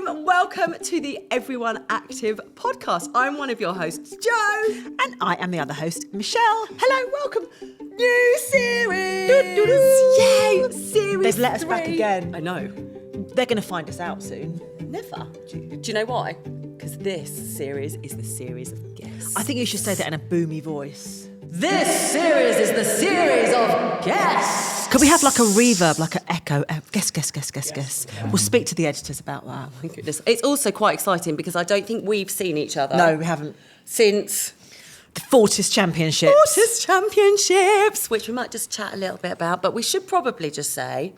Welcome to the Everyone Active podcast. I'm one of your hosts, Jo. And I am the other host, Michelle. Hello, welcome. New series. Yay, series They've let us 3. back again. I know. They're going to find us out soon. Never. Do you know why? Because this series is the series of guests. I think you should say that in a boomy voice. This series is the series of guests. Could we have like a reverb, like an echo? Guess. We'll speak to the editors about that. Thank goodness. It's also quite exciting because I don't think we've seen each other. No, we haven't. Since The Fortis Championships. Fortis Championships, which we might just chat a little bit about, but we should probably just say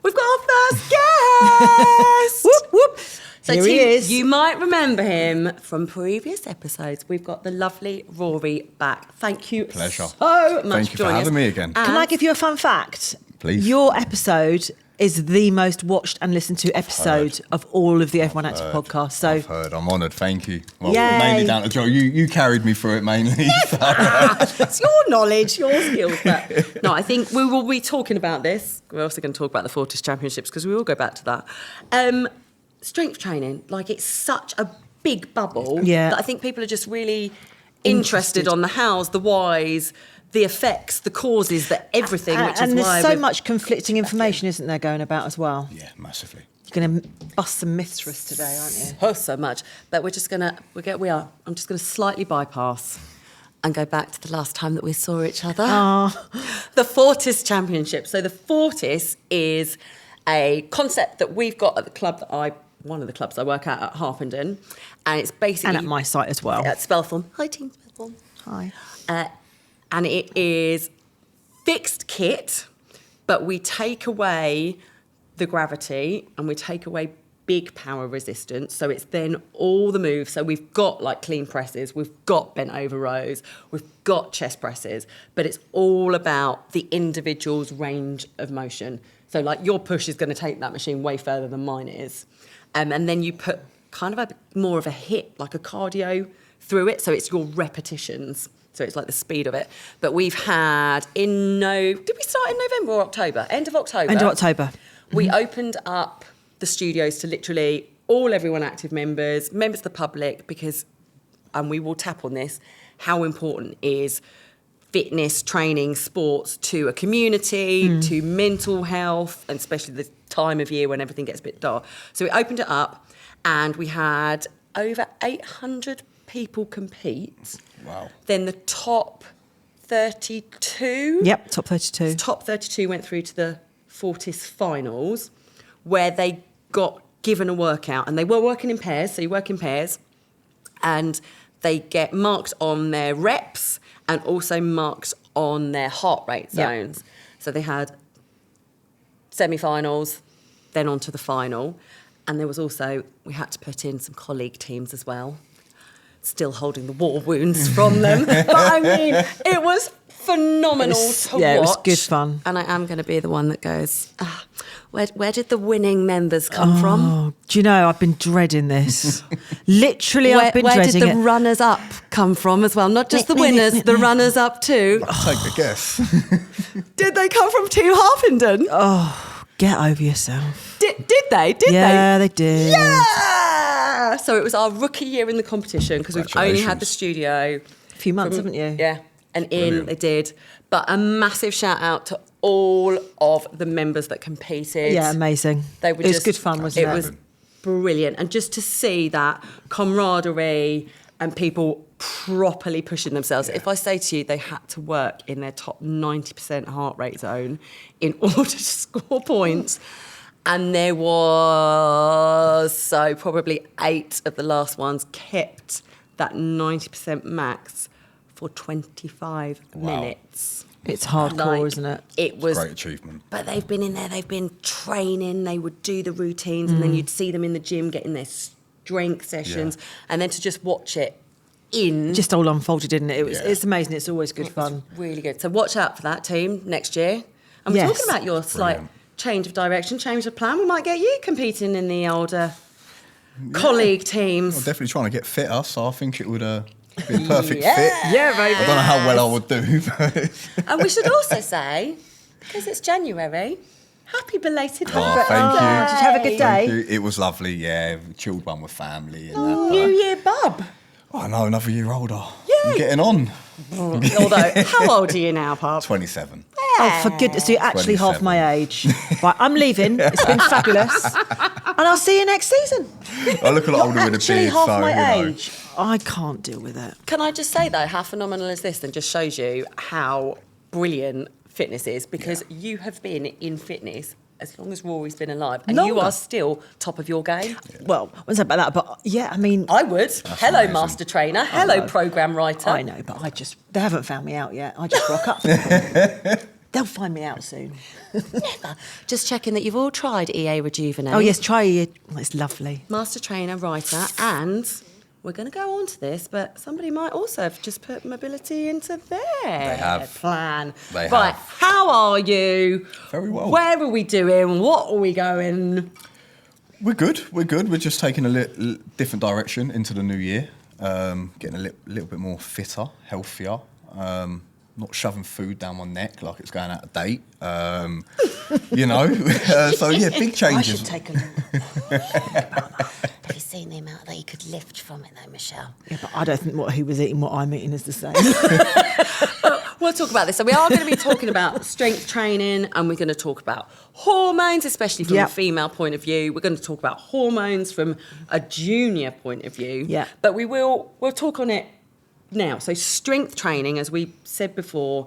we've got our first guest. Whoop, whoop. So Here Tim, he is. you might remember him from previous episodes. We've got the lovely Rory back. Thank you Pleasure. so much Thank you for joining having us. me again. Can I give you a fun fact? Please. Your episode is the most watched and listened to episode of all of the Everyone Active podcasts. So I've heard. I'm honoured. Thank you. Well, Yay. mainly down to Joe. You carried me through it mainly. It's your knowledge, your skills. But no, I think we will be talking about this. We're also going to talk about the Fortis Championships because we will go back to that. Strength training, like it's such a big bubble Yeah. that I think people are just really interested on the hows, the whys, the effects, the causes, the everything. Which and is why there's so we've- much conflicting information, isn't there, going about as well? Yeah, massively. You're going to bust some myths for us today, aren't you? Oh, so much. But I'm just going to slightly bypass and go back to the last time that we saw each other. The Fortis Championship. So the Fortis is a concept that we've got at the club one of the clubs I work at Harpenden. And it's basically... And at my site as well. At Spelthorne. Hi, Team Spelthorne. Hi. And it is fixed kit, but we take away the gravity and we take away big power resistance. So it's then all the moves. So we've got like clean presses, we've got bent over rows, we've got chest presses, but it's all about the individual's range of motion. So like your push is going to take that machine way further than mine is. And then you put kind of more of a hit, like a cardio through it. So it's your repetitions. So it's like the speed of it. But we've had did we start in November or October? End of October. End of October. We opened up the studios to literally all Everyone Active members of the public, because, and we will tap on this, how important is fitness, training, sports to a community, to mental health, and especially the time of year when everything gets a bit dark. So we opened it up and we had over 800 people compete. Wow. Then the top 32. Yep, top 32. The top 32 went through to the Fortis finals, where they got given a workout, and they were working in pairs, so you work in pairs, and they get marked on their reps and also marked on their heart rate zones. So they had semi-finals, then on to the final, and there was also, we had to put in some colleague teams as well, still holding the war wounds from them. But I mean, it was phenomenal to watch. It was good fun. And I am going to be the one that goes, where did the winning members come from? Oh, do you know, I've been dreading this. Literally, I've been Where dreading did the it. runners-up come from as well? Not just the winners, the runners-up too. I'll take a guess. Did they come from Team Harpenden? Oh, get over yourself. Did they? Did they? Yeah, they did. Yeah! So it was our rookie year in the competition because we've only had the Congratulations. studio. A few months, haven't you? Yeah, and Brilliant. they did. But a massive shout out to all of the members that competed. Yeah, amazing. They were It was just good fun, wasn't it? It was brilliant. And just to see that camaraderie and people properly pushing themselves. If I say to you, they had to work in their top 90% heart rate zone in order to score points. And there was, probably 8 of the last ones kept that 90% max for 25 minutes. It's hardcore, isn't it? It was Great achievement. But they've been in there, they've been training, they would do the routines, and then you'd see them in the gym getting their strength sessions, and then to just watch it Just all unfolded, didn't it? It's amazing. It's always good it fun. was really good. So watch out for that team next year. And we're Yes. talking about your slight Brilliant. change of direction, change of plan. We might get you competing in the older colleague teams. I'm definitely trying to get fitter, so I think it would be a perfect Yeah. fit. Yeah, baby. I don't know how well I would do, but And we should also say, because it's January, Happy belated Oh, birthday. thank you. Did you have a good Thank day? you. It was lovely, yeah. Chilled one with family. And New Year bub. Oh, no, another year older. Yay. I'm getting on. Although, how old are you now, Pop? 27. Oh, for goodness, so you're actually half 27. my age. Right, I'm leaving. It's been fabulous. And I'll see you next season. I look a lot older with a Actually beard, half so, my you know. age. I can't deal with it. Can I just say, though, how phenomenal is this? And just shows you how brilliant fitness is, because you have been in fitness as long as Rory's been alive, and you Longer. are still top of your game. Well, I won't say about that, but yeah, I mean... I would. Hello, amazing. master trainer. Hello, program writer. I know, but they haven't found me out yet. I just rock up. They'll find me out soon. Just checking that you've all tried EA Rejuvenate. Oh, yes, try it. Oh, it's lovely. Master trainer, writer, and we're going to go on to this, but somebody might also have just put mobility into their have. plan. They right, have. how are you? Very well. Where are we doing? What are we going? We're good. We're just taking a little different direction into the new year. Getting a little bit more fitter, healthier. Not shoving food down my neck like it's going out of date. You know, so yeah, big I changes. should take a look. Have you seen the amount that you could lift from it though, Michelle? Yeah, but I don't think what he was eating, what I'm eating is the same. We'll talk about this. So we are going to be talking about strength training, and we're going to talk about hormones, especially from Yep. a female point of view. We're going to talk about hormones from a junior point of view. Yeah. But we'll talk on it now. So strength training, as we said before,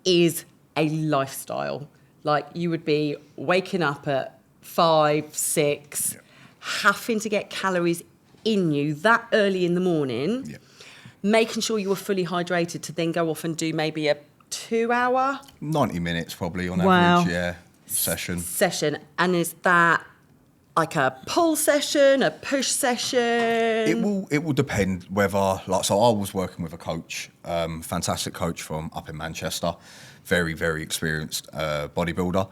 is a lifestyle. Like, you would be waking up at 5, 6, having to get calories in you that early in the morning. Yeah. Making sure you were fully hydrated to then go off and do maybe a 2-hour 90 minutes probably on Wow. average, yeah, session. session. And is that like a pull session, a push session? It will depend whether, like, so I was working with a coach, fantastic coach from up in Manchester, very, very experienced bodybuilder.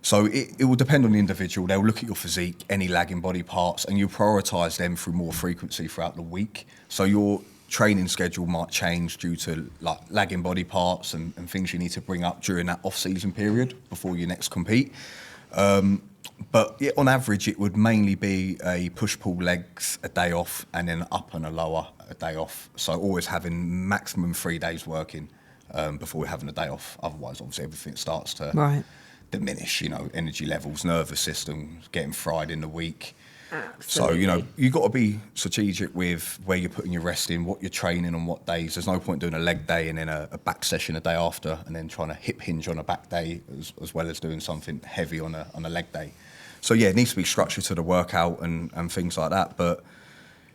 So it will depend on the individual. They'll look at your physique, any lagging body parts, and you prioritise them through more frequency throughout the week. So your training schedule might change due to like lagging body parts and things you need to bring up during that off-season period before you next compete. But yeah, on average, it would mainly be a push-pull legs, a day off, and then up and a lower, a day off. So always having maximum 3 days working before having a day off. Otherwise, obviously, everything starts to Right. diminish, you know, energy levels, nervous system, getting fried in the week. Absolutely. So, you know, you've got to be strategic with where you're putting your rest in, what you're training on what days. There's no point doing a leg day and then a back session a day after, and then trying to hip hinge on a back day as well as doing something heavy on a leg day. So, yeah, it needs to be structured to the workout and things like that. But,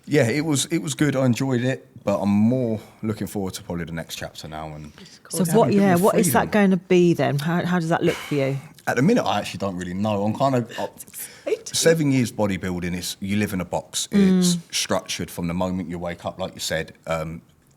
yeah, it was good. I enjoyed it. But I'm more looking forward to probably the next chapter now. And So having what? a bit Yeah, more what is that freedom. going to be then? How does that look for you? At the minute, I actually don't really know. I'm kind of 7 years bodybuilding. Is you live in a box. It's structured from the moment you wake up, like you said.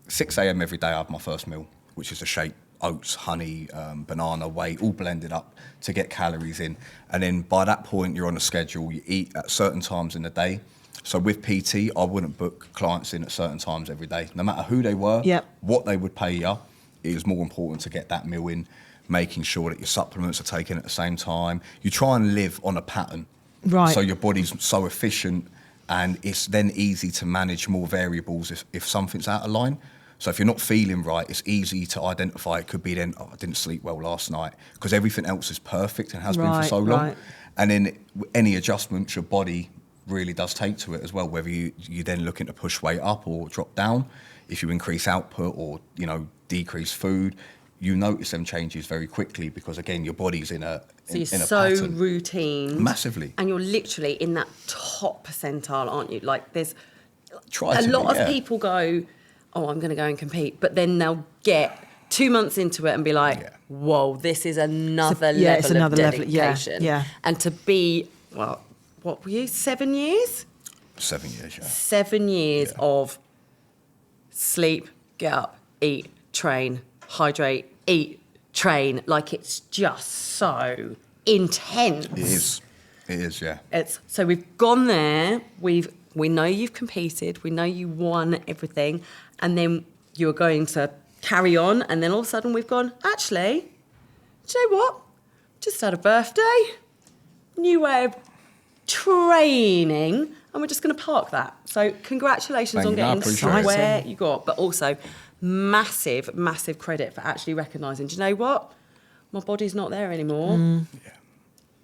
6 a.m. every day, I have my first meal, which is a shake, oats, honey, banana, whey, all blended up to get calories in. And then by that point, you're on a schedule. You eat at certain times in the day. So with PT, I wouldn't book clients in at certain times every day, no matter who they were, Yep. what they would pay you. It is more important to get that meal in, making sure that your supplements are taken at the same time. You try and live on a pattern. Right. So your body's so efficient, and it's then easy to manage more variables if something's out of line. So if you're not feeling right, it's easy to identify. It could be then, I didn't sleep well last night, because everything else is perfect and has been for Right, so long. right. And then any adjustments your body really does take to it as well, whether you then looking to push weight up or drop down. If you increase output or, you know, decrease food, you notice them changes very quickly, because again, your body's in a So you're in a so pattern. routine. Massively. And you're literally in that top percentile, aren't you? Like, there's Try a to lot be, of yeah. people go, oh, I'm going to go and compete. But then they'll get 2 months into it and be like, Yeah. whoa, this is another yeah, level it's another of level, yeah, dedication. yeah. And to be, well, what were you, 7 years? 7 years, yeah. 7 years Yeah. of sleep, get up, eat, train, hydrate, eat, train. Like, it's just so intense. It is, yeah. So we've gone there. We know you've competed. We know you won everything, and then you're going to carry on. And then all of a sudden we've gone. Actually, do you know what? Just had a birthday. new way of training, and we're just going to park that. So congratulations Thank on you. No, I getting appreciate it. where you got, but also massive, massive credit for actually recognising, do you know what? My body's not there anymore. Yeah.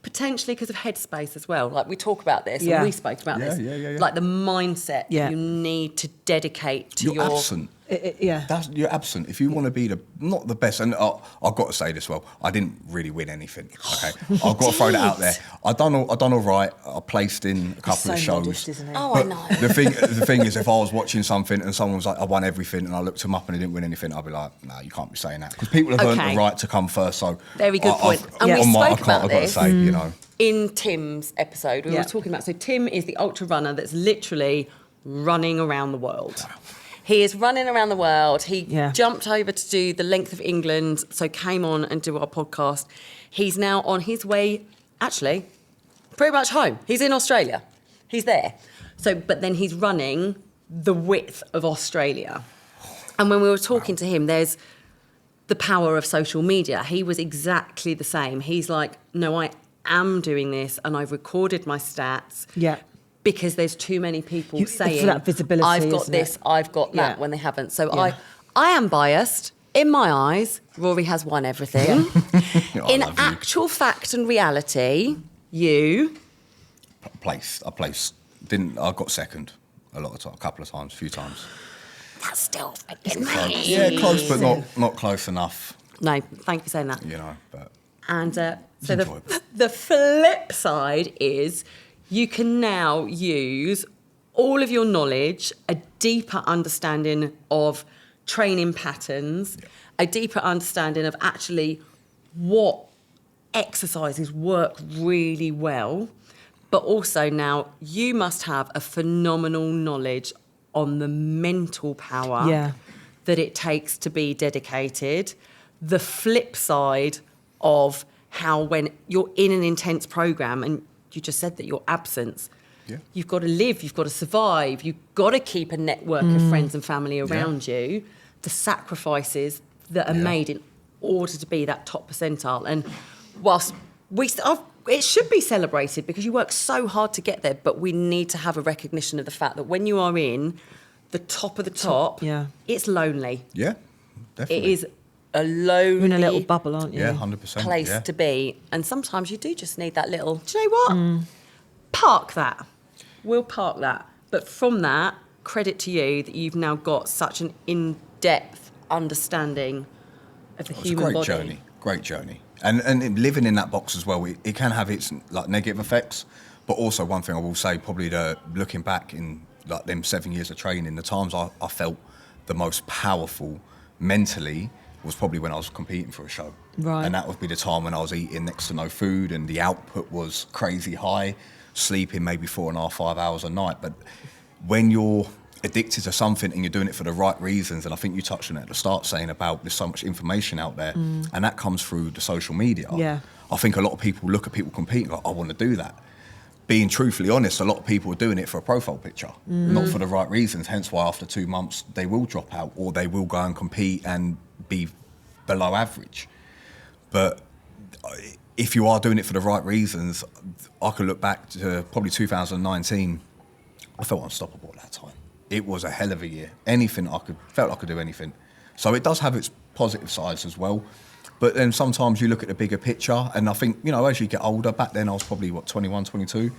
Potentially because of headspace as well. Like we talk about this, Yeah. and we spoke about this. Yeah. Like the mindset Yeah. you need to dedicate to You're your... absent. Yeah. You're absent. If you want to be not the best, and I've got to say this, well, I didn't really win anything. Okay, I've got to throw that out there. I done all right. I placed in a couple so of shows. modest, isn't he? Oh, I know. The thing is, if I was watching something and someone was like, I won everything, and I looked him up and he didn't win anything, I'd be like, no, you can't be saying that, because people have earned Okay. the right to come first. So Very good point. And we on my spoke account, about I've got to this. say, you know, In Tim's episode, we Yeah. were talking about, so Tim is the ultra runner that's literally running around the world. He is running around the world. He Yeah. jumped over to do the length of England, so came on and do our podcast. He's now on his way, actually, pretty much home. He's in Australia. He's there. So, but then he's running the width of Australia. And when we were talking to him, there's the power of social media. He was exactly the same. He's like, no, I am doing this, and I've recorded my stats. Yeah. Because there's too many people For saying, that visibility, I've got isn't this, it? I've got that, Yeah. when they haven't. So Yeah. I am biased. In my eyes, Rory has won everything. I In love you. actual fact and reality, you... I placed. I got second a lot of time, a couple of times, a few times. That's still fucking So, me. yeah, close, but not close enough, No, thank you for saying that. you know. But And so enjoyable. the flip side is you can now use all of your knowledge, a deeper understanding of training patterns, a deeper understanding of actually what exercises work really well, but also now you must have a phenomenal knowledge on the mental power Yeah. that it takes to be dedicated. The flip side of how when you're in an intense program, and you just said that your absence, Yeah. you've got to live, you've got to survive, you've got to keep a network of friends and family around you, the sacrifices that are made in order to be that top percentile. And whilst it should be celebrated because you work so hard to get there, but we need to have a recognition of the fact that when you are in the top of the top, yeah. it's lonely. yeah, It definitely. is a lonely You're in a little bubble, aren't you? Yeah, 100%. place yeah. to be. And sometimes you do just need that little, do you know what? Park that. We'll park that. But from that, credit to you that you've now got such an in-depth understanding of the It's a human great body. great journey. And living in that box as well, it can have its like negative effects. But also one thing I will say, probably looking back in like them 7 years of training, the times I felt the most powerful mentally was probably when I was competing for a show. Right. And that would be the time when I was eating next to no food and the output was crazy high, sleeping maybe 4.5, 5 hours a night. But when you're addicted to something and you're doing it for the right reasons, and I think you touched on it at the start, saying about there's so much information out there, and that comes through the social media. Yeah. I think a lot of people look at people competing and go, I want to do that. Being truthfully honest, a lot of people are doing it for a profile picture, not for the right reasons, hence why after 2 months they will drop out or they will go and compete and be below average. But if you are doing it for the right reasons, I could look back to probably 2019, I felt unstoppable at that time. It was a hell of a year. Felt I could do anything. So it does have its positive sides as well. But then sometimes you look at the bigger picture, and I think, as you get older, back then I was probably, 21, 22,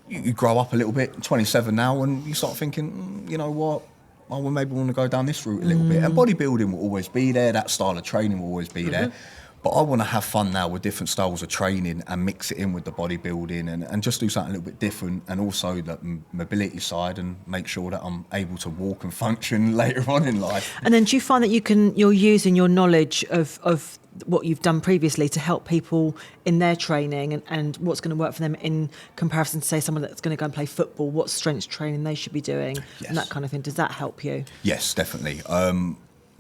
you grow up a little bit, 27 now, and you start thinking, you know what, I will maybe want to go down this route a little bit. And bodybuilding will always be there, that style of training will always be there. But I want to have fun now with different styles of training and mix it in with the bodybuilding and just do something a little bit different, and also the mobility side, and make sure that I'm able to walk and function later on in life. And then do you find that you're using your knowledge of what you've done previously to help people in their training and what's going to work for them in comparison to, say, someone that's going to go and play football, what strength training they should be doing, Yes. and that kind of thing? Does that help you? Yes, definitely.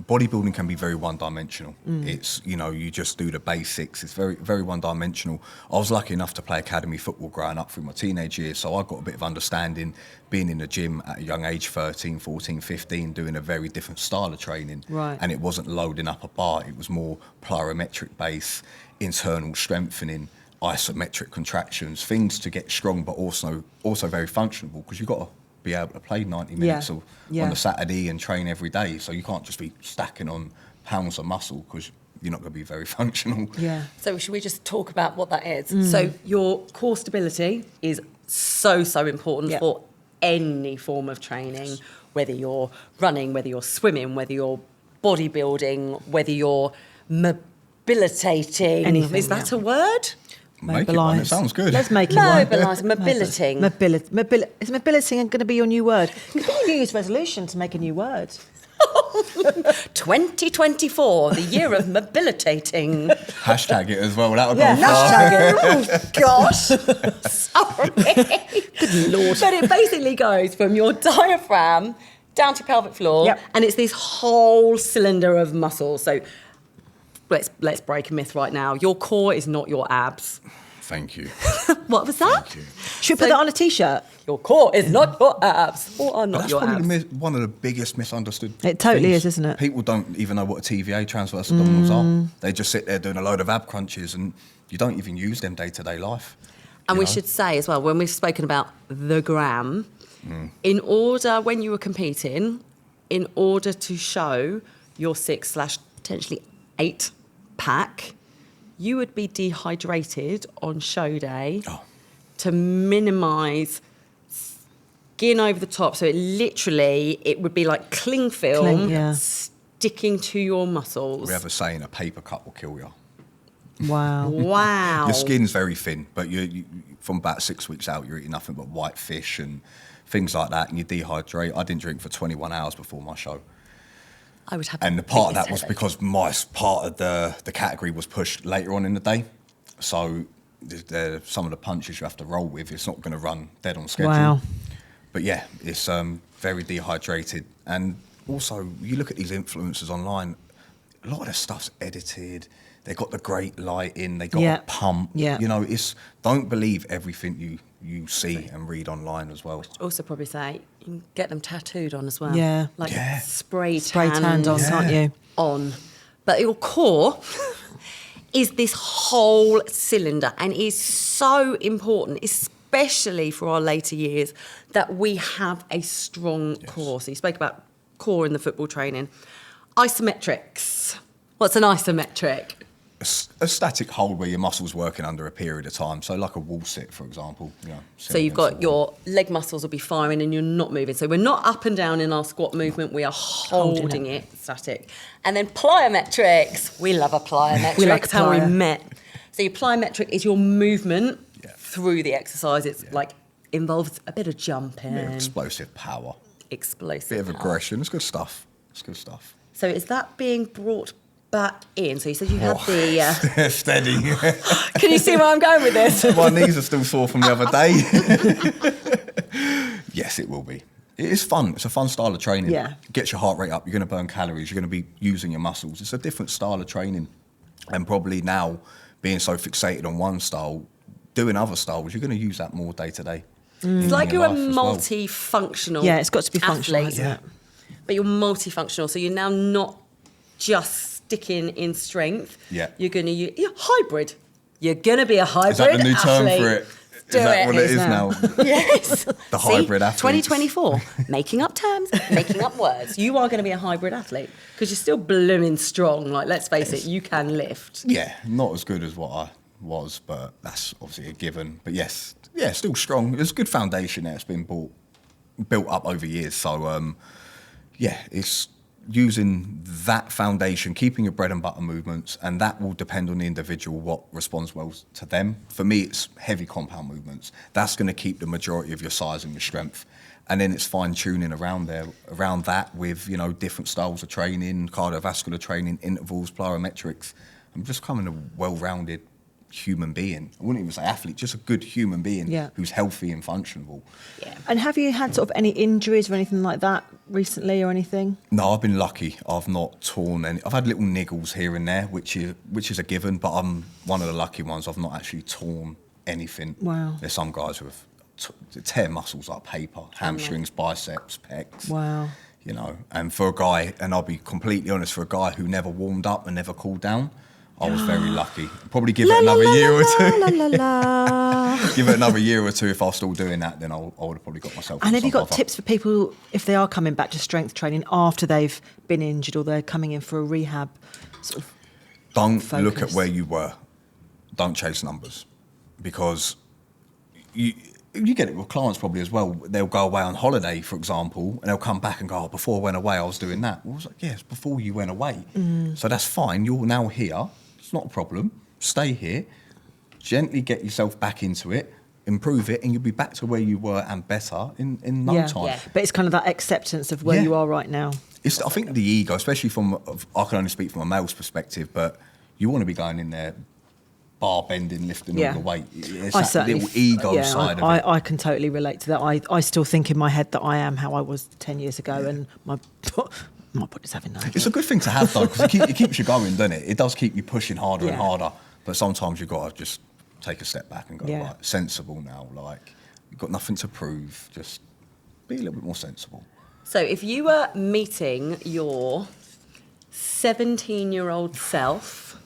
Bodybuilding can be very one-dimensional. It's, you just do the basics. It's very, very one-dimensional. I was lucky enough to play academy football growing up through my teenage years, so I got a bit of understanding being in the gym at a young age, 13, 14, 15, doing a very different style of training. Right. And it wasn't loading up a bar. It was more plyometric base, internal strengthening, isometric contractions, things to get strong, but also very functional, because you've got to be able to play 90 minutes on a Saturday and train every day. So you can't just be stacking on pounds of muscle, because you're not going to be very functional. Yeah. So should we just talk about what that is? So your core stability is so important for any form of training, whether you're running, whether you're swimming, whether you're bodybuilding, whether you're mobilitating. Anything, is that a word? Make it one, it sounds good. Let's make it one. Mobilise, mobilitating. Is mobility going to be your new word? It could be a New Year's resolution to make a new word. 2024, the year of mobilitating. Hashtag it as well. That would go far. Hashtag it. Oh, gosh. Sorry. Good Lord. But it basically goes from your diaphragm down to pelvic floor, and it's this whole cylinder of muscles. So let's break a myth right now. Your core is not your abs. Thank you. What was that? Thank you. Should we put that on a T-shirt? Your core is not your abs, or are not That's your probably abs. one of the biggest misunderstood It totally things. is, isn't it? People don't even know what a TVA, transverse abdominals, are. They just sit there doing a load of ab crunches, and you don't even use them day-to-day life. And we should say as well, when we've spoken about the gram, in order, when you were competing, in order to show your 6/potentially 8 pack, you would be dehydrated on show day to minimise skin over the top. So it would be like cling film sticking to your muscles. We have a saying, a paper cut will kill you. Wow. Wow. Your skin's very thin, but you from about 6 weeks out, you're eating nothing but white fish and things like that, and you dehydrate. I didn't drink for 21 hours before my show. I would have. And the part of that was because my part of the category was pushed later on in the day. So some of the punches you have to roll with, it's not going to run dead on schedule. Wow. But yeah, it's very dehydrated. And also, you look at these influencers online, a lot of their stuff's edited. They got the great lighting. They got a pump. Yeah. You know, don't believe everything you see and read online as well. Also probably say you can get them tattooed on as well. Yeah. Like Spray tanned on, can't you? On. But your core is this whole cylinder and is so important, especially for our later years, that we have a strong core. So you spoke about core in the football training. Isometrics. What's an isometric? A static hold where your muscles working under a period of time. So like a wall sit, for example. So you've got your leg muscles will be firing and you're not moving. So we're not up and down in our squat movement. We are holding it static. And then plyometrics. We love a plyometric. We like a how we plyo. met. So your plyometric is your movement through the exercise. It's like involves a bit of jumping. Bit of explosive power. Explosive Bit of power. aggression. It's good stuff. So is that being brought back in? So you said you had the... Steady. Can you see where I'm going with this? My knees are still sore from the other day. Yes, it will be. It is fun. It's a fun style of training. Yeah. It gets your heart rate up. You're going to burn calories. You're going to be using your muscles. It's a different style of training. And probably now, being so fixated on one style, doing other styles, you're going to use that more day to day. It's like you're a multifunctional Yeah, it's got to be functional, athlete, hasn't it? But you're multifunctional, so you're now not just sticking in strength. Yeah. You're going to use hybrid. You're going to be a hybrid Is that the new term athlete. for it? Do Is that it. what it is now? Yes. The hybrid athlete. 2024. Making up terms, making up words. You are going to be a hybrid athlete because you're still blooming strong. Like, let's face it, you can lift. Yeah, not as good as what I was, but that's obviously a given. But yes, still strong. There's a good foundation there. It's been built up over years. So, it's using that foundation, keeping your bread and butter movements, and that will depend on the individual what responds well to them. For me, it's heavy compound movements. That's going to keep the majority of your size and your strength. And then it's fine tuning around that with, different styles of training, cardiovascular training, intervals, plyometrics. I'm just becoming a well-rounded human being. I wouldn't even say athlete, just a good human being who's healthy and functional. Yeah. And have you had sort of any injuries or anything like that recently or anything? No, I've been lucky. I've not torn any. I've had little niggles here and there, which is a given, but I'm one of the lucky ones. I've not actually torn anything. Wow. There's some guys who have tear muscles like paper, hamstrings, biceps, pecs. Wow. And for a guy, and I'll be completely honest, for a guy who never warmed up and never cooled down, I was very lucky. Probably give it another year or two. La, la, la. Give it another year or two. If I was still doing that, then I would have probably got myself. And have you got bother. tips for people if they are coming back to strength training after they've been injured or they're coming in for a rehab sort of Don't focus? look at where you were. Don't chase numbers, because you get it with clients probably as well. They'll go away on holiday, for example, and they'll come back and go, "Oh, before I went away, I was doing that." Well, I was like, "Yes, before you went away." So that's fine. You're now here. It's not a problem. Stay here. Gently get yourself back into it. Improve it, and you'll be back to where you were and better in no time. Yeah. But it's kind of that acceptance of where Yeah. you are right now. I think the ego, especially I can only speak from a male's perspective, but you want to be going in there, bar bending, lifting all the weight. It's I that certainly, little ego side of it. I can totally relate to that. I still think in my head that I am how I was 10 years ago, and my body's having none. It's a good thing to have, though, because it keeps you going, doesn't it? It does keep you pushing harder and Yeah. harder. But sometimes you've got to just take a step back and go, Yeah. right, sensible now. Like, you've got nothing to prove. Just be a little bit more sensible. So if you were meeting your 17-year-old self,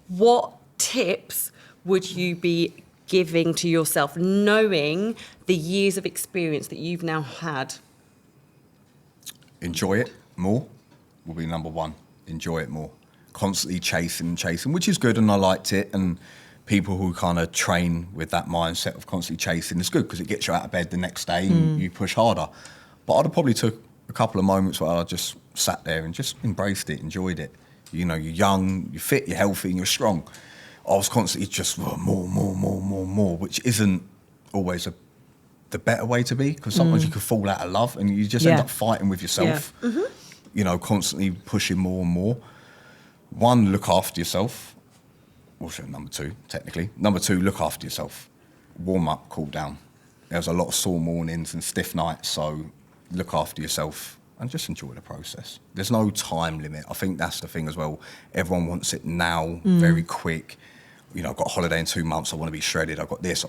what tips would you be giving to yourself, knowing the years of experience that you've now had? Enjoy it more will be number one. Enjoy it more. Constantly chasing, which is good, and I liked it. And people who kind of train with that mindset of constantly chasing is good, because it gets you out of bed the next day and you push harder. But I'd have probably took a couple of moments where I just sat there and just embraced it, enjoyed it. You know, you're young, you're fit, you're healthy, and you're strong. I was constantly just more, which isn't always the better way to be, because sometimes you can fall out of love and you just end up fighting with yourself. Yeah. You know, constantly pushing more and more. One, look after yourself. Also, number two, technically. Number two, look after yourself. Warm up, cool down. There's a lot of sore mornings and stiff nights, so look after yourself and just enjoy the process. There's no time limit. I think that's the thing as well. Everyone wants it now, very quick. You know, I've got a holiday in 2 months, I want to be shredded, I've got this.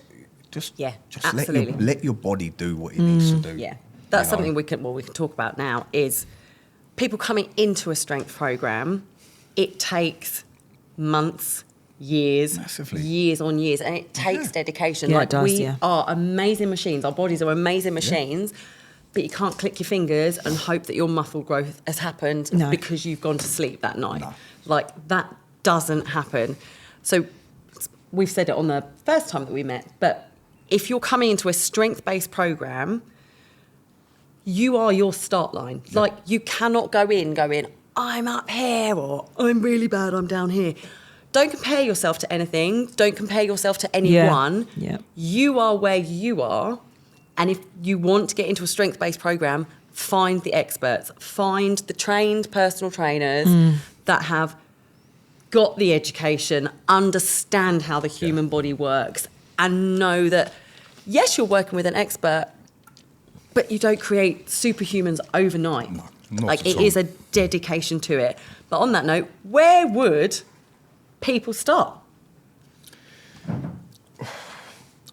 Just absolutely. let your body do what it needs to do. Yeah, that's you know? something we can talk about now. Is people coming into a strength program, it takes months, years, Massively. years on years, and it takes dedication. Yeah, like it does, we yeah. are amazing machines. Our bodies are amazing machines. But you can't click your fingers and hope that your muscle growth has happened because you've gone to sleep that night. No. Like, that doesn't happen. So we've said it on the first time that we met, but if you're coming into a strength-based program, you are your start line. Yeah. Like, you cannot go in, I'm up here, or I'm really bad, I'm down here. Don't compare yourself to anything. Don't compare yourself to anyone. Yeah. You are where you are. And if you want to get into a strength-based program, find the experts. Find the trained personal trainers that have got the education, understand how the human body works, and know that, yes, you're working with an expert, but you don't create superhumans overnight. No, not like, at it all. is a dedication to it. But on that note, where would people start?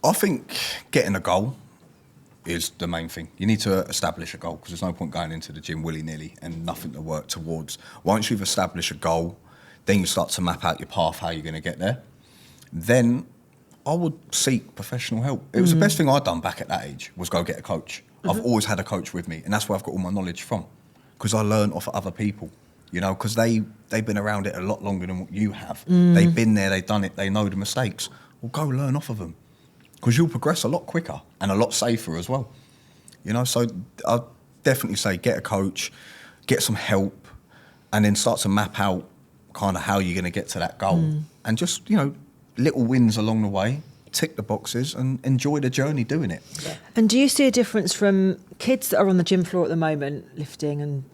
I think getting a goal is the main thing. You need to establish a goal, because there's no point going into the gym willy-nilly and nothing to work towards. Once you've established a goal, then you start to map out your path, how you're going to get there. Then I would seek professional help. It was the best thing I'd done back at that age, was go get a coach. I've always had a coach with me, and that's where I've got all my knowledge from, because I learn off of other people, you know, because they've been around it a lot longer than what you have. They've been there, they've done it, they know the mistakes. Well, go learn off of them, because you'll progress a lot quicker and a lot safer as well. You know, so I'd definitely say get a coach, get some help, and then start to map out kind of how you're going to get to that goal. And just, you know, little wins along the way, tick the boxes and enjoy the journey doing it. Yeah. And do you see a difference from kids that are on the gym floor at the moment, lifting and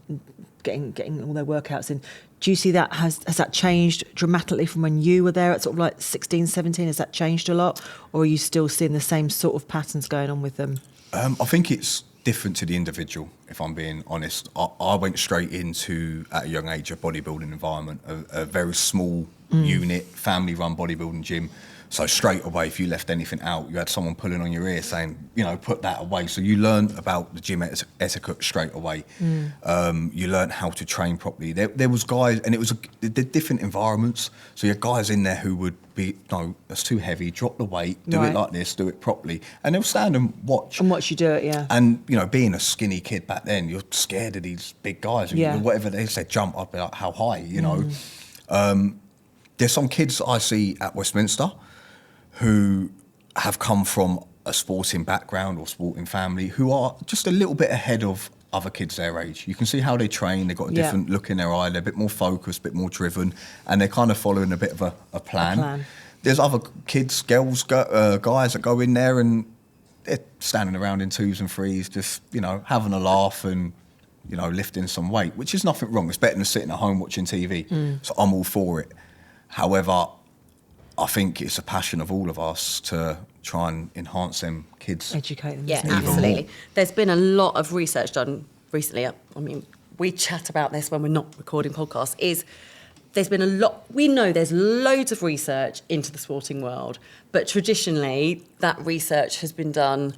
getting all their workouts in? Do you see that has that changed dramatically from when you were there at sort of like 16, 17? Has that changed a lot? Or are you still seeing the same sort of patterns going on with them? I think it's different to the individual, if I'm being honest. I went straight into, at a young age, a bodybuilding environment, a very small unit, family-run bodybuilding gym, So straight away, if you left anything out, you had someone pulling on your ear saying, put that away. So you learn about the gym etiquette straight away. You learn how to train properly. There was guys, and it was the different environments. So you had guys in there who would be, no, that's too heavy, drop the weight, do it like this, do it properly. And they'll stand and watch. And watch you do it, yeah. And, being a skinny kid back then, you're scared of these big guys. Whatever they said, jump, I'd be like, how high, There's some kids I see at Westminster who have come from a sporting background or sporting family who are just a little bit ahead of other kids their age. You can see how they train. They've got a different look in their eye. They're a bit more focused, a bit more driven, and they're kind of following a bit of a plan. There's other kids, girls, guys that go in there and they're standing around in 2s and 3s, just, having a laugh and, lifting some weight, which is nothing wrong. It's better than sitting at home watching TV. So I'm all for it. However, I think it's a passion of all of us to try and enhance them kids. Educate them. Yeah, absolutely. There's been a lot of research done recently. I mean, we chat about this when we're not recording podcasts. There's been a lot. We know there's loads of research into the sporting world, but traditionally that research has been done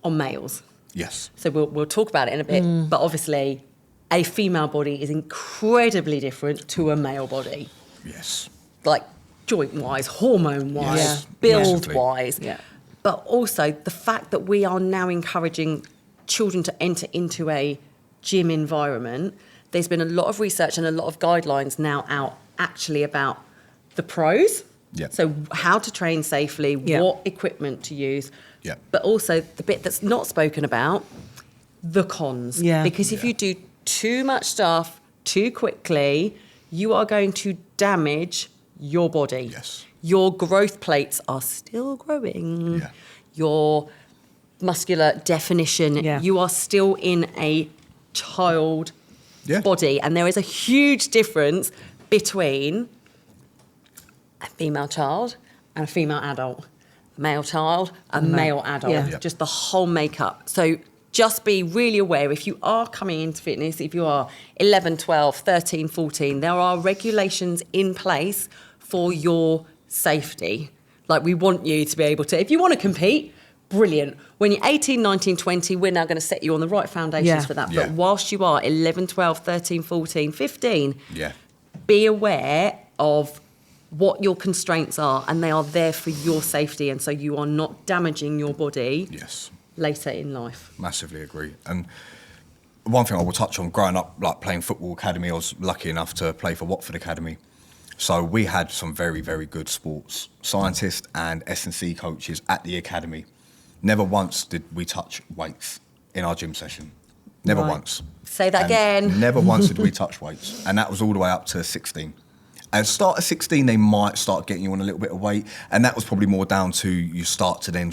on males. Yes. So we'll talk about it in a bit. But obviously, a female body is incredibly different to a male body. Yes. Like joint-wise, hormone-wise, build-wise. Yeah. But also the fact that we are now encouraging children to enter into a gym environment, there's been a lot of research and a lot of guidelines now out actually about the pros. Yeah. So how to train safely, what equipment to use. Yeah. But also the bit that's not spoken about, the cons. Yeah. Because if you do too much stuff too quickly, you are going to damage your body. Yes. Your growth plates are still growing. Yeah. Your muscular definition, you are still in a child body. And there is a huge difference between a female child and a female adult. A male child, a male adult. Yeah. Just the whole makeup. So just be really aware if you are coming into fitness, if you are 11, 12, 13, 14, there are regulations in place for your safety. Like we want you to be able to, if you want to compete, brilliant. When you're 18, 19, 20, we're now going to set you on the right foundations for that. But whilst you are 11, 12, 13, 14, 15, be aware of what your constraints are, and they are there for your safety. And so you are not damaging your body later in life. Massively agree. And one thing I will touch on, growing up, like playing football academy, I was lucky enough to play for Watford Academy. So we had some very, very good sports scientists and S&C coaches at the academy. Never once did we touch weights in our gym session. Never once. Say that again. Never once did we touch weights. And that was all the way up to 16. At start of 16, they might start getting you on a little bit of weight. And that was probably more down to you start to then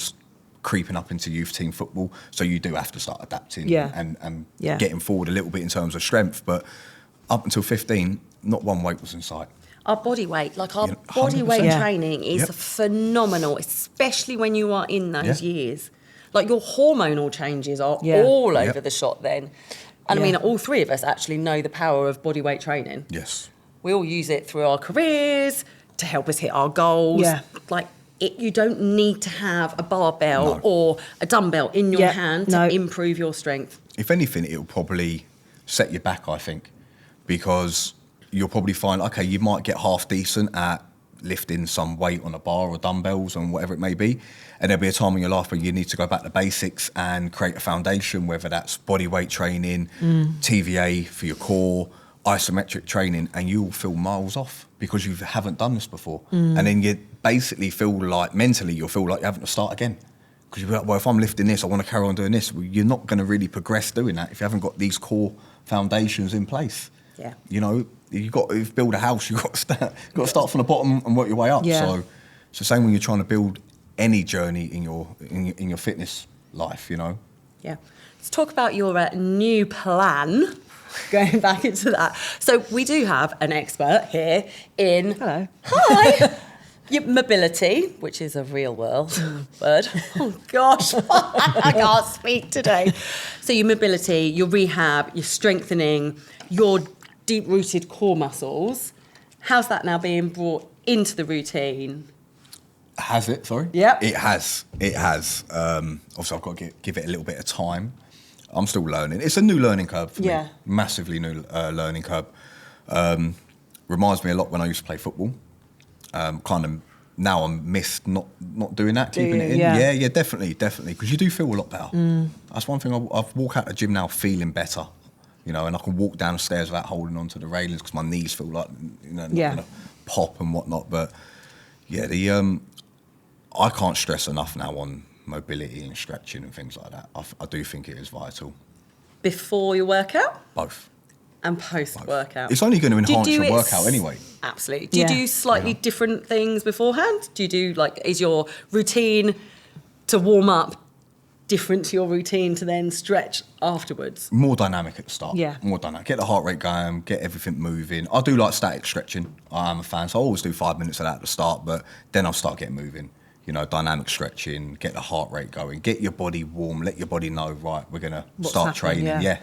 creeping up into youth team football. So you do have to start adapting and getting forward a little bit in terms of strength. But up until 15, not one weight was in sight. Our body weight, body weight training is phenomenal, especially when you are in those years. Like your hormonal changes are all over the shot then. And I mean, all three of us actually know the power of body weight training. Yes. We all use it through our careers to help us hit our goals. Yeah. You don't need to have a barbell or a dumbbell in your hand to improve your strength. If anything, it'll probably set you back, I think, because you'll probably find, okay, you might get half decent at lifting some weight on a bar or dumbbells and whatever it may be. And there'll be a time in your life where you need to go back to basics and create a foundation, whether that's body weight training, TVA for your core, isometric training, and you'll feel miles off because you haven't done this before. And then you basically feel like, mentally, you'll feel like you're having to start again. Because you'll be like, well, if I'm lifting this, I want to carry on doing this. Well, you're not going to really progress doing that if you haven't got these core foundations in place. Yeah. You've got to build a house. You've got to start from the bottom and work your way up. Yeah. So it's the same when you're trying to build any journey in your fitness life. Yeah. Let's talk about your new plan. Going back into that. So we do have an expert here in... Hello. Hi. Your mobility, which is a real world word. Oh, gosh. I can't speak today. So your mobility, your rehab, your strengthening, your deep-rooted core muscles. How's that now being brought into the routine? Has it? Sorry. Yep. It has. It has. Obviously, I've got to give it a little bit of time. I'm still learning. It's a new learning curve for me. Massively new learning curve. Reminds me a lot when I used to play football. Kind of now I'm missed not doing that, keeping it in. Yeah, definitely. Because you do feel a lot better. That's one thing. I've walked out the gym now feeling better. You know, and I can walk down the stairs without holding onto the railings because my knees feel like, you know, not gonna pop and whatnot. But yeah, I can't stress enough now on mobility and stretching and things like that. I do think it is vital. Before your workout? Both. And post-workout? It's only going to enhance your workout anyway. Absolutely. Do you do slightly different things beforehand? Do you do, like, is your routine to warm up different to your routine to then stretch afterwards? More dynamic at the start. Yeah. More dynamic. Get the heart rate going, get everything moving. I do like static stretching. I am a fan, so I always do 5 minutes of that at the start, but then I'll start getting moving. You know, dynamic stretching, get the heart rate going, get your body warm, let your body know, right, we're going to start training. Yeah.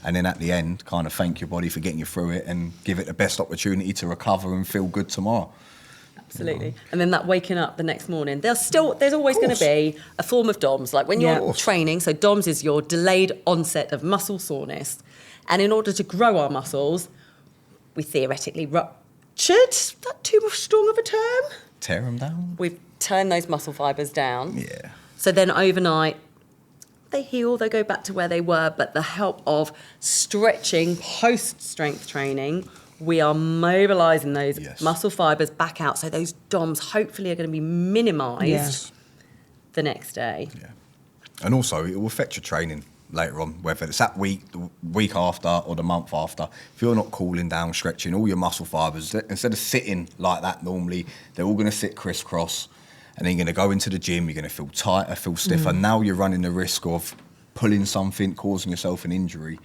And then at the end, kind of thank your body for getting you through it and give it the best opportunity to recover and feel good tomorrow. Absolutely. You know. And then that waking up the next morning, there's always going to be a form of DOMS. Like when you're training, so DOMS is your delayed onset of muscle soreness. And in order to grow our muscles, we theoretically ruptured, is that too strong of a term? Tear them down. We've turned those muscle fibres down. Yeah. So then overnight, they heal, they go back to where they were, but the help of stretching post-strength training, we are mobilising those muscle fibres back out, so those DOMs hopefully are going to be minimised the next day. Yeah. And also, it will affect your training later on, whether it's that week, the week after, or the month after. If you're not cooling down, stretching, all your muscle fibres, instead of sitting like that normally, they're all going to sit crisscross. And then you're going to go into the gym, you're going to feel tighter, feel stiffer. Now you're running the risk of pulling something, causing yourself an injury.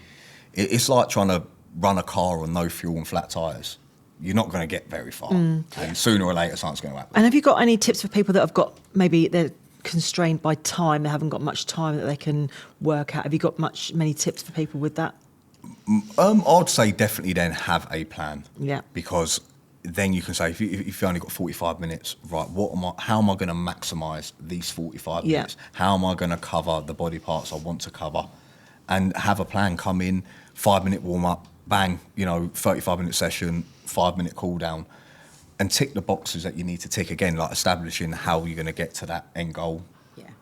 It's like trying to run a car on no fuel and flat tyres. You're not going to get very far. And sooner or later, something's going to happen. And have you got any tips for people that have got, maybe they're constrained by time, they haven't got much time that they can work out? Have you got many tips for people with that? I'd say definitely then have a plan. Yeah. Because then you can say, if you've only got 45 minutes, right, how am I going to maximise these 45 minutes? How am I going to cover the body parts I want to cover? And have a plan, come in, 5-minute warm-up, bang, 35-minute session, 5-minute cool-down, and tick the boxes that you need to tick, again, like establishing how you're going to get to that end goal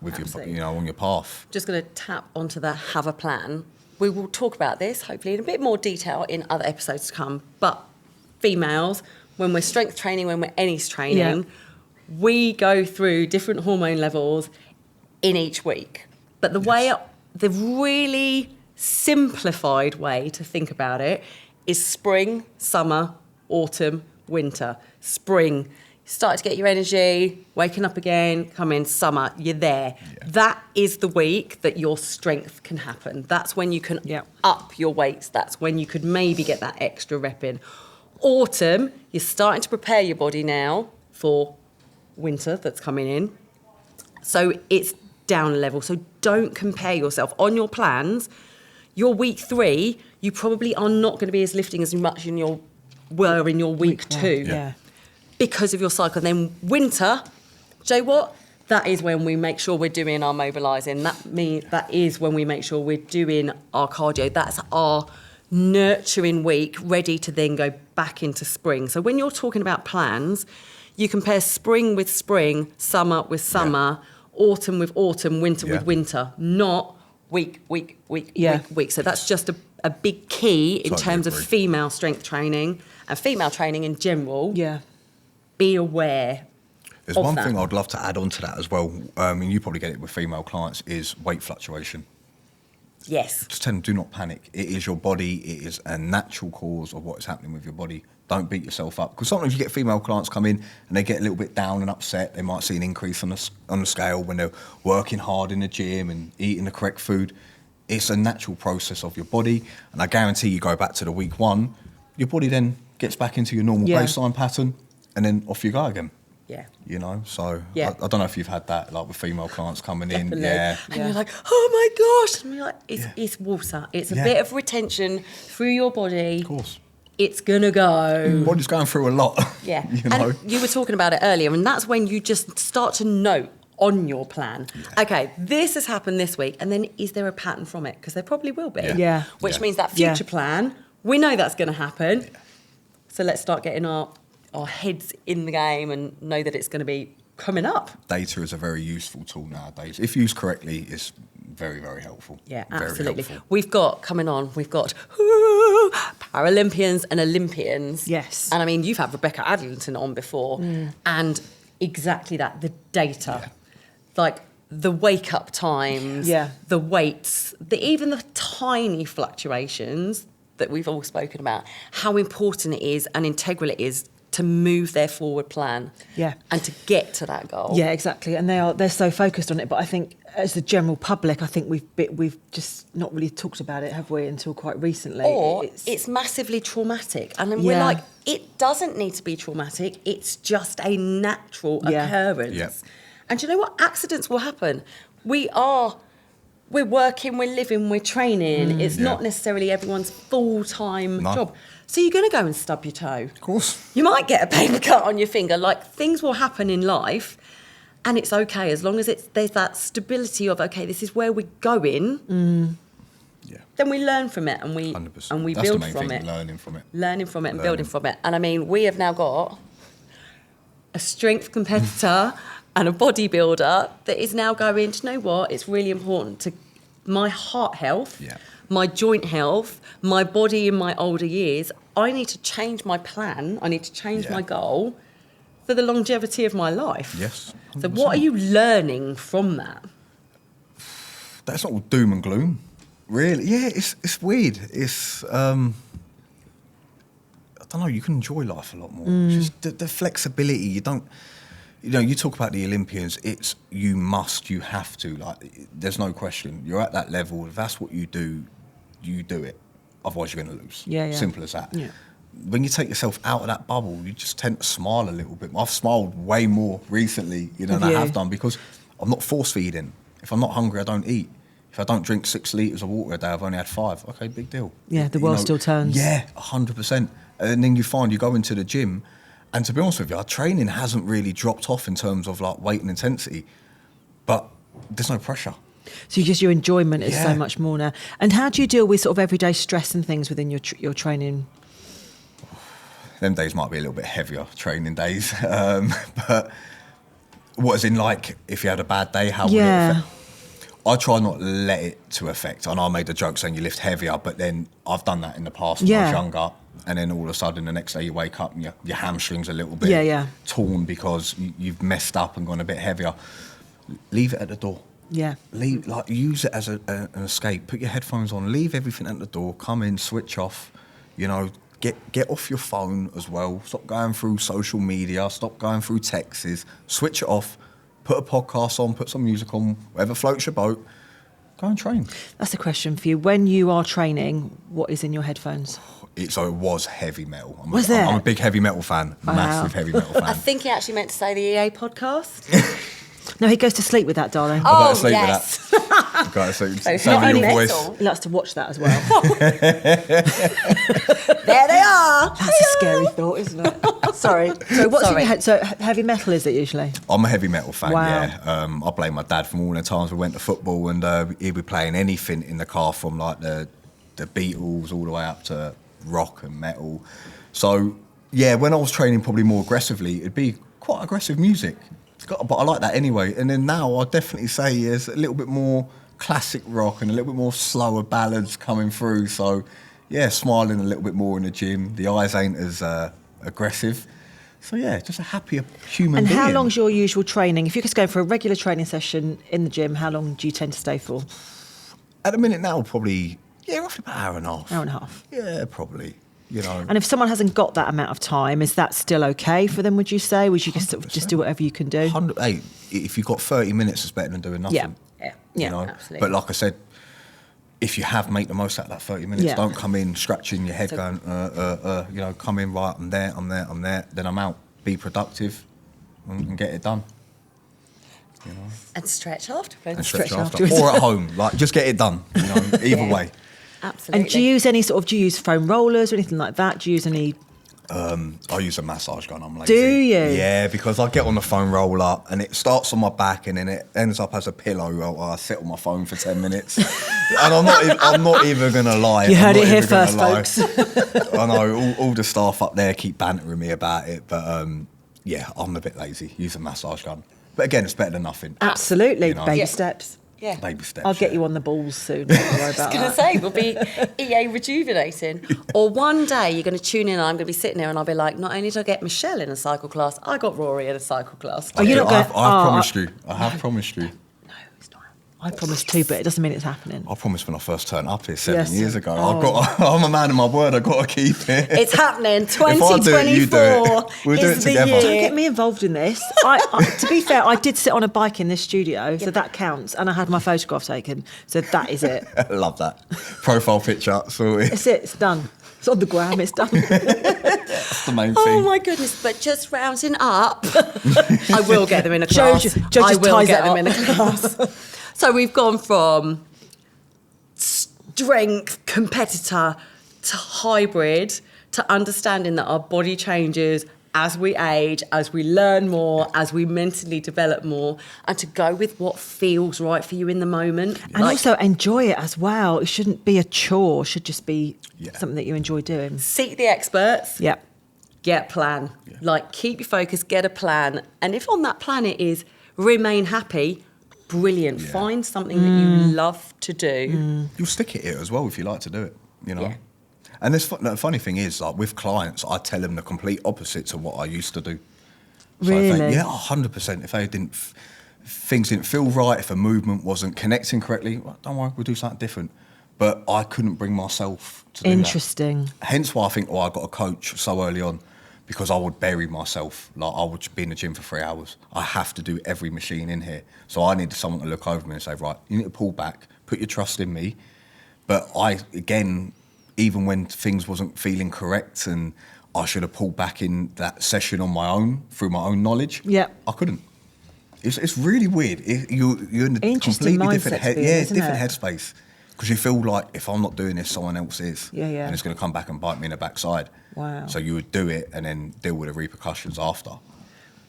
with your, on your path. Just going to tap onto that have a plan. We will talk about this, hopefully, in a bit more detail in other episodes to come, but females, when we're strength training, when we're ENIS training, we go through different hormone levels in each week. But the really simplified way to think about it is spring, summer, autumn, winter. Spring, you start to get your energy, waking up again, come in, summer, you're there. Yeah. That is the week that your strength can happen. That's when you can up your weights. That's when you could maybe get that extra rep in. Autumn, you're starting to prepare your body now for winter that's coming in. So it's down a level. So don't compare yourself. On your plans, your week 3, you probably are not going to be as lifting as much in your week 2. Yeah. Because of your cycle. And then winter, Joe, what? That is when we make sure we're doing our mobilising. That is when we make sure we're doing our cardio. That's our nurturing week, ready to then go back into spring. So when you're talking about plans, you compare spring with spring, summer with summer, autumn with autumn, winter with winter, not week. So that's just a big key in terms of female strength training and female training in general. Yeah. Be aware. There's one thing I'd love to add on to that as well, and you probably get it with female clients, is weight fluctuation. Yes. Just tell them, do not panic. It is your body. It is a natural cause of what is happening with your body. Don't beat yourself up. Because sometimes you get female clients come in and they get a little bit down and upset. They might see an increase on the scale when they're working hard in the gym and eating the correct food. It's a natural process of your body. And I guarantee you go back to the week 1, your body then gets back into your normal baseline pattern and then off you go again. Yeah. So I don't know if you've had that, like with female clients coming in. And you're like, oh my gosh. And you're like, it's water. It's a bit of retention through your body. Of course. it's going to go. Body's going through a lot. Yeah. You know? And you were talking about it earlier, and that's when you just start to note on your plan. Yeah. Okay, this has happened this week, and then is there a pattern from it? Because there probably will be. Yeah. Which Yeah. means that future plan, we know that's going to happen. Yeah. So let's start getting our heads in the game and know that it's going to be coming up. Data is a very useful tool nowadays. If used correctly, it's very, very helpful. Yeah, Very absolutely. helpful. We've got Paralympians and Olympians. Yes. And I mean, you've had Rebecca Adlington on before, and exactly that, the data. Yeah. Like the wake up times, Yeah. the weights, even the tiny fluctuations that we've all spoken about, how important it is and integral it is to move their forward plan. Yeah. And to get to that goal. Yeah, exactly. And they're so focused on it. But I think as the general public, I think we've just not really talked about it, have we, until quite recently. Or it's massively traumatic. And then we're Yeah. like, it doesn't need to be traumatic. It's just a natural Yeah. occurrence. Yeah. And do you know what? Accidents will happen. We're working, we're living, we're training. It's Yeah. not necessarily everyone's full-time No. job. So you're going to go and stub your toe. Of course. You might get a paper cut on your finger. Like, things will happen in life, and it's okay as long as there's that stability of, okay, this is where we're going. Yeah. Then we learn from it, and we 100%. and we That's build the main from thing, it. learning from it. Learning from it and Learning. building from it. And I mean, we have now got a strength competitor and a bodybuilder that is now going, do you know what? It's really important to my heart health, Yeah. my joint health, my body in my older years. I need to change my plan. I need to change Yeah. my goal for the longevity of my life. Yes. So what are you learning from that? That's not all doom and gloom, really. Yeah, it's weird. It's I don't know. You can enjoy life a lot more. Just the flexibility. You don't. You know, you talk about the Olympians. It's you have to. Like, there's no question. You're at that level. If that's what you do it. Otherwise, you're going to lose. Yeah, yeah. Simple as that. Yeah. When you take yourself out of that bubble, you just tend to smile a little bit. I've smiled way more recently, than I have done, because I'm not force feeding. If I'm not hungry, I don't eat. If I don't drink 6 litres of water a day, I've only had 5. Okay, big deal. Yeah, the world still turns. Yeah, 100%. And then you find you go into the gym, and to be honest with you, our training hasn't really dropped off in terms of like weight and intensity, but there's no pressure. So your enjoyment is so Yeah. much more now. And how do you deal with sort of everyday stress and things within your training? Them days might be a little bit heavier, training days. But what is in, like, if you had a bad day, how would it affect? I try not to let it to affect. I know I made a joke saying you lift heavier, but then I've done that in the past when I was Yeah. younger. And then all of a sudden, the next day you wake up and your hamstring's a little bit torn because you've messed up and gone a bit heavier. Leave it at the door. Yeah. Use it as an escape. Put your headphones on. Leave everything at the door. Come in, switch off. Get off your phone as well. Stop going through social media. Stop going through texts. Switch it off. Put a podcast on. Put some music on. Whatever floats your boat. Go and train. That's a question for you. When you are training, what is in your headphones? It was heavy metal. there? I'm a big heavy metal fan. Wow. Massive heavy metal fan. I think he actually meant to say the EA podcast. No, he goes to sleep with that, darling. Oh, Go to sleep yes. with that. Go to sleep. So Sound not of your only voice. metal. He likes to watch that as well. There they are. That's a scary thought, isn't it? Sorry. So what's in Sorry. your head? So heavy metal is it usually? I'm a heavy metal fan, Wow. yeah. I blame my dad from all the times we went to football, and he'd be playing anything in the car from like the Beatles all the way up to rock and metal. So, yeah, when I was training probably more aggressively, it'd be quite aggressive music. But I like that anyway. And then now I'd definitely say there's a little bit more classic rock and a little bit more slower ballads coming through. So, yeah, smiling a little bit more in the gym. The eyes ain't as aggressive. So, yeah, just a happier human And being. how long's your usual training? If you're just going for a regular training session in the gym, how long do you tend to stay for? At the minute now, probably, roughly about an hour and a half. Hour and a half. Yeah, probably. And if someone hasn't got that amount of time, is that still okay for them, would you say? Would you just sort of just do whatever you can do? 100, hey, if you've got 30 minutes, it's better than doing nothing. Yeah, absolutely. But like I said, if you have, make the most out of that 30 minutes. Yeah. Don't come in scratching your head going, come in, right, I'm there, then I'm out. Be productive and get it done. And stretch afterwards. And stretch Stretch after. afterwards. Or at home, like, just get it done, either way. Absolutely. And do you use foam rollers or anything like that? Do you use any? I use a massage gun. I'm lazy. Do you? Yeah, because I get on the foam roller and it starts on my back and then it ends up as a pillow. I sit on my phone for 10 minutes, and I'm not even gonna lie. You heard I'm it not here even gonna first, lie. folks. I know all the staff up there keep bantering me about it, but yeah, I'm a bit lazy. Use a massage gun, but again, it's better than nothing. Absolutely, You know? baby Yeah. steps. Yeah. Baby steps. I'll get yeah. you on the balls soon. Don't worry I was about going to that. say, we'll be EA rejuvenating. Or one day you're going to tune in and I'm going to be sitting there and I'll be like, not only did I get Michelle in a cycle class, I got Rory in a cycle class. Oh, you're not going. I've promised you. I have promised you. No, it's not. I promised to, but it doesn't mean it's happening. I promised when I first turned up here 7 Yes. years ago. Oh. I'm a man of my word. I've got to keep it. It's happening. I do it, you do it. 2024 We'll do is it the together. year. Don't get me involved in this. To be fair, I did sit on a bike in this studio, so that counts, and I had my photograph taken, so that is it. Love that. Profile picture, sorted. It's it. It's done. It's on the gram. It's done. That's the main Oh thing. my goodness, but just rounding up, I will get them in a class. Joe I just will ties get it them up. in a class. So we've gone from strength competitor to hybrid to understanding that our body changes as we age, as we learn more, as we mentally develop more, and to go with what feels right for you in the moment. And also enjoy it as well. It shouldn't be a chore. It should just be Yeah. something that you enjoy doing. seek the experts. Yep. Get a plan. Like, keep your focus, get a plan. And if on that plan it is remain happy, brilliant. Yeah. Find something that you love to do. You'll stick at it as well if you like to do it, you know? Yeah. And the funny thing is, like with clients, I tell them the complete opposite to what I used to do. So if Really? they, yeah, 100%. If they things didn't feel right, if a movement wasn't connecting correctly, well, don't worry, we'll do something different. But I couldn't bring myself to do that. Interesting. Hence why I think, I got a coach so early on, because I would bury myself. Like, I would be in the gym for 3 hours. I have to do every machine in here. So I needed someone to look over me and say, right, you need to pull back, put your trust in me. But again, even when things wasn't feeling correct and I should have pulled back in that session on my own, through my own knowledge, Yeah. I couldn't. It's really weird. You're in a Interesting completely different mindset to be in, isn't different it? headspace. Because you feel like if I'm not doing this, someone else is. Yeah, yeah. And it's going to come back and bite me in the backside. Wow. So you would do it and then deal with the repercussions after.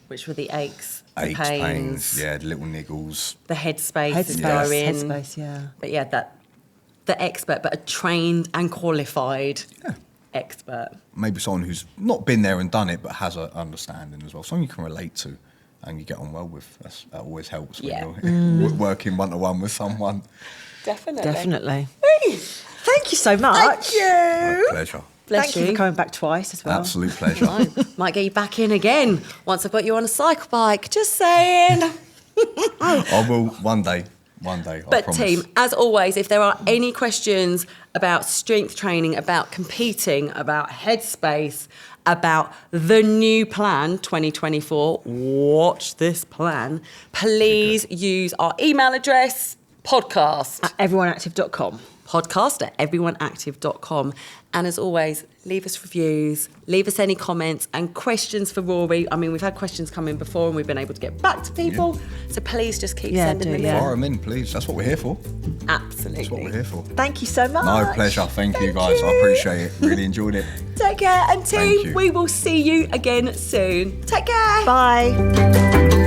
Which were the aches, the Aches, pains, yeah, the little niggles. the headspace, is Headspace. going. Headspace, yeah. But yeah, the expert, but a trained and qualified expert. Maybe someone who's not been there and done it, but has an understanding as well. Someone you can relate to and you get on well with. That always helps when you're working one-to-one with someone. Definitely. Thank you so much. Thank you. My pleasure. Bless Thank you for coming back twice as well. Absolute pleasure. Might get you back in again once I've got you on a cycle bike. Just saying. I will one day, I But promise. team, as always, if there are any questions about strength training, about competing, about headspace, about the new plan 2024, watch this plan, please use our email address, podcast At everyoneactive.com. at everyoneactive.com. And as always, leave us reviews, leave us any comments and questions for Rory. I mean, we've had questions come in before and we've been able to get back to people. So please just keep sending them Fire them in, please. That's what we're here for. in. Absolutely. That's what we're here for. Thank you so much. No, pleasure. Thank you, guys. I appreciate it. Really enjoyed it. Take care, and Thank team, you. we will see you again soon. Take care. Bye.